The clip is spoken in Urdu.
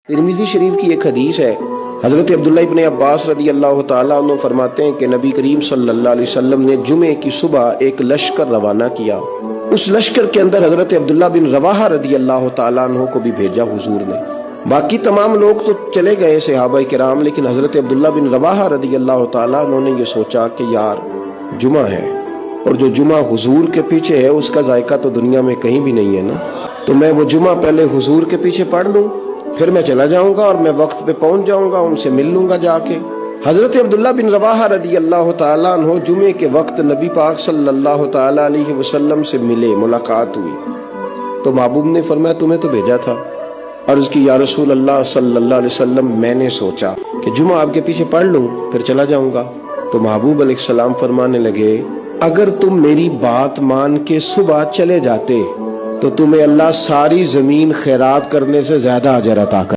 ترمذی شریف کی ایک حدیث ہے، حضرت عبداللہ ابن عباس رضی اللہ تعالیٰ عنہ فرماتے ہیں کہ نبی کریم صلی اللہ علیہ وسلم نے جمعے کی صبح ایک لشکر روانہ کیا۔ اس لشکر کے اندر حضرت عبداللہ بن رواحہ رضی اللہ تعالیٰ عنہ کو بھی بھیجا حضور نے۔ باقی تمام لوگ تو چلے گئے صحابہ کرام، لیکن حضرت عبداللہ بن رواحہ رضی اللہ تعالیٰ عنہ نے یہ سوچا کہ یار جمعہ ہے، اور جو جمعہ حضور کے پیچھے ہے اس کا ذائقہ تو دنیا میں کہیں بھی نہیں ہے نا، تو میں وہ جمعہ پہلے حضور کے پیچھے پڑھ لوں، پھر میں چلا جاؤں گا اور میں وقت پہ پہنچ جاؤں گا، ان سے مل لوں گا جا کے۔ حضرت عبداللہ بن رواحہ رضی اللہ تعالیٰ عنہ جمعے کے وقت نبی پاک صلی اللہ تعالیٰ علیہ وسلم سے ملے، ملاقات ہوئی، تو محبوب نے فرمایا تمہیں تو بھیجا تھا۔ عرض کی یا رسول اللہ صلی اللہ علیہ وسلم میں نے سوچا کہ جمعہ آپ کے پیچھے پڑھ لوں پھر چلا جاؤں گا، تو محبوب علیہ السلام فرمانے لگے اگر تم میری بات مان کے صبح چلے جاتے تو تمہیں اللہ ساری زمین خیرات کرنے سے زیادہ اجر عطا کر